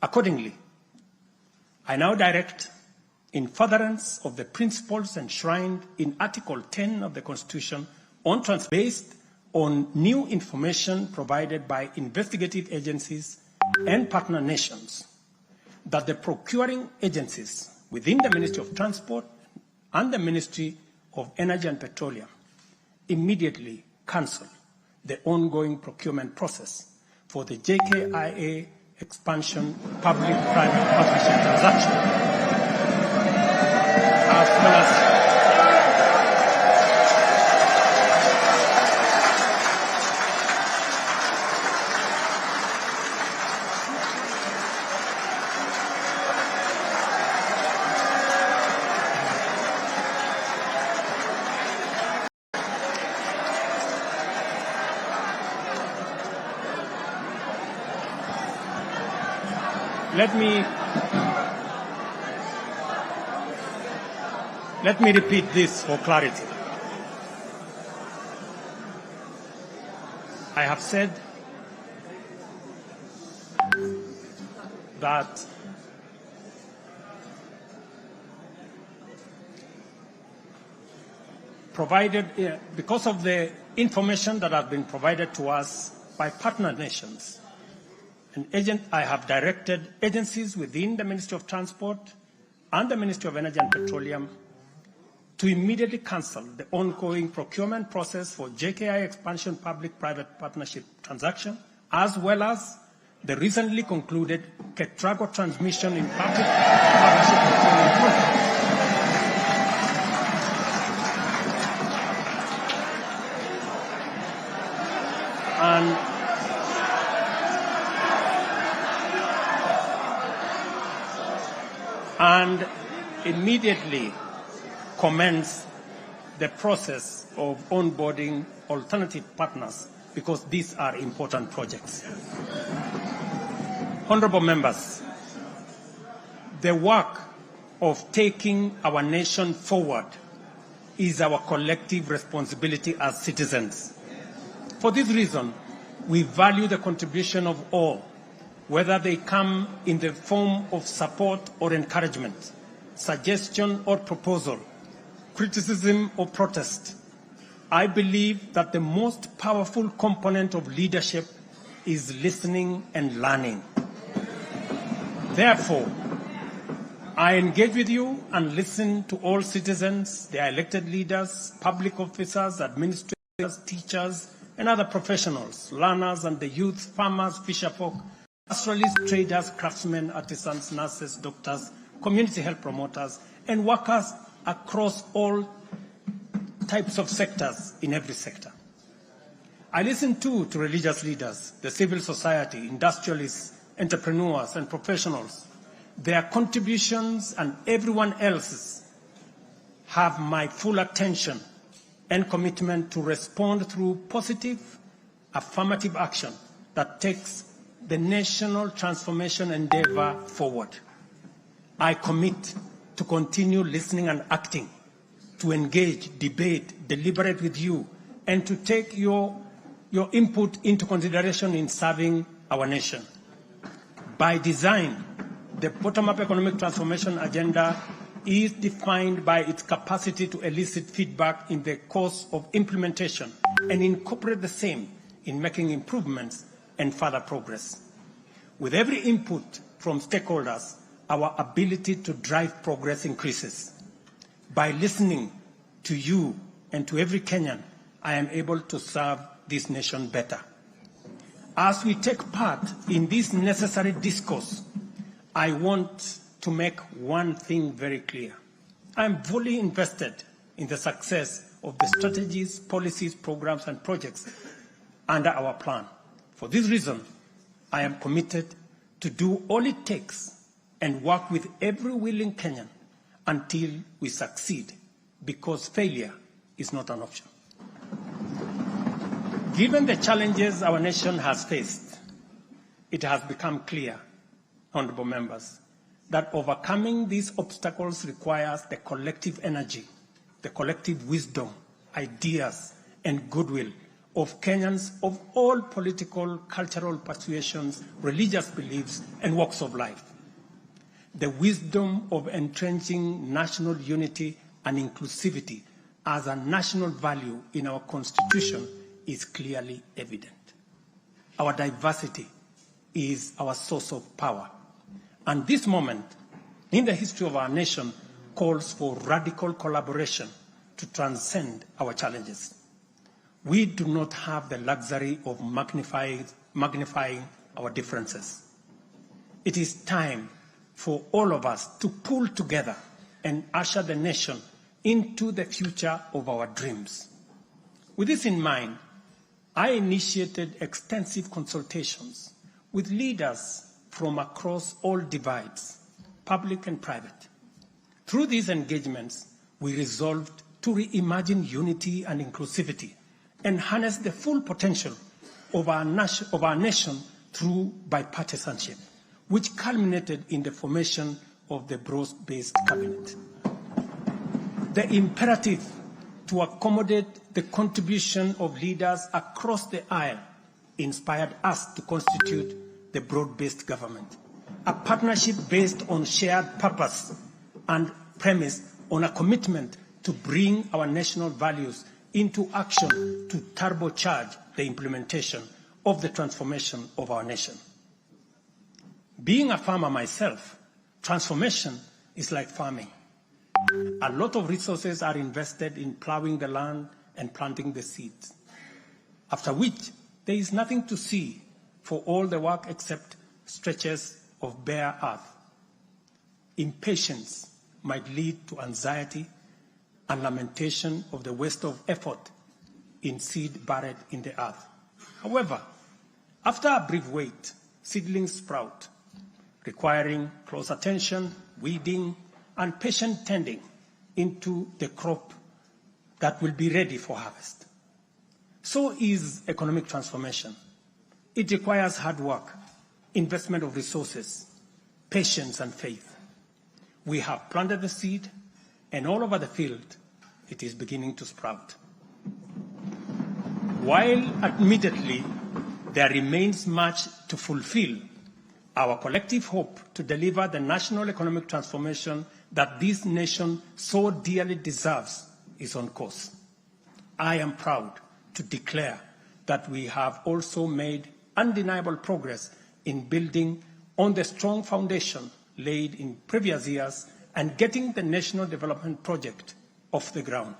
Accordingly, I now direct, in furtherance of the principles enshrined in Article 10 of the Constitution based on new information provided by investigative agencies and partner nations, that the procuring agencies within the Ministry of Transport and the Ministry of Energy and Petroleum immediately cancel the ongoing procurement process for the JKIA expansion public-private partnership transaction, as well as Let me repeat this for clarity. I have said that because of the information that has been provided to us by partner nations, I have directed agencies within the Ministry of Transport and the Ministry of Energy and Petroleum to immediately cancel the ongoing procurement process for JKI expansion public-private partnership transaction, as well as the recently concluded Ketrago transmission in public partnership procurement process. And immediately commence the process of onboarding alternative partners, because these are important projects. Honorable members, the work of taking our nation forward is our collective responsibility as citizens. For this reason, we value the contribution of all, whether they come in the form of support or encouragement, suggestion or proposal, criticism or protest. I believe that the most powerful component of leadership is listening and learning. Therefore, I engage with you and listen to all citizens, their elected leaders, public officers, administrators, teachers, and other professionals, learners and the youth, farmers, fisherfolk, pastoralists, traders, craftsmen, artisans, nurses, doctors, community health promoters, and workers across all types of sectors in every sector. I listen too to religious leaders, the civil society, industrialists, entrepreneurs, and professionals. Their contributions and everyone else's have my full attention and commitment to respond through positive, affirmative action that takes the national transformation endeavor forward. I commit to continue listening and acting, to engage, debate, deliberate with you, and to take your input into consideration in serving our nation. By design, the bottom-up economic transformation agenda is defined by its capacity to elicit feedback in the course of implementation and incorporate the same in making improvements and further progress. With every input from stakeholders, our ability to drive progress increases. By listening to you and to every Kenyan, I am able to serve this nation better. As we take part in this necessary discourse, I want to make one thing very clear. I am fully invested in the success of the strategies, policies, programs, and projects under our plan. For this reason, I am committed to do all it takes and work with every willing Kenyan until we succeed, because failure is not an option. Given the challenges our nation has faced, it has become clear, honorable members, that overcoming these obstacles requires the collective energy, the collective wisdom, ideas, and goodwill of Kenyans of all political, cultural persuasions, religious beliefs, and walks of life. The wisdom of entrenching national unity and inclusivity as a national value in our Constitution is clearly evident. Our diversity is our source of power. And this moment in the history of our nation calls for radical collaboration to transcend our challenges. We do not have the luxury of magnifying our differences. It is time for all of us to pull together and usher the nation into the future of our dreams. With this in mind, I initiated extensive consultations with leaders from across all divides, public and private. Through these engagements, we resolved to reimagine unity and inclusivity and harness the full potential of our nation through bipartisanship, which culminated in the formation of the broad-based cabinet. The imperative to accommodate the contribution of leaders across the aisle inspired us to constitute the broad-based government, a partnership based on shared purpose and premised on a commitment to bring our national values into action to turbocharge the implementation of the transformation of our nation. Being a farmer myself, transformation is like farming. A lot of resources are invested in plowing the land and planting the seeds, after which there is nothing to see for all the work except stretches of bare earth. Impatience might lead to anxiety and lamentation of the waste of effort in seed buried in the earth. However, after a brief wait, seedlings sprout, requiring close attention, weeding, and patient tending into the crop that will be ready for harvest. So is economic transformation. It requires hard work, investment of resources, patience, and faith. We have planted the seed, and all over the field, it is beginning to sprout. While admittedly there remains much to fulfill, our collective hope to deliver the national economic transformation that this nation so dearly deserves is on course. I am proud to declare that we have also made undeniable progress in building on the strong foundation laid in previous years and getting the National Development Project off the ground.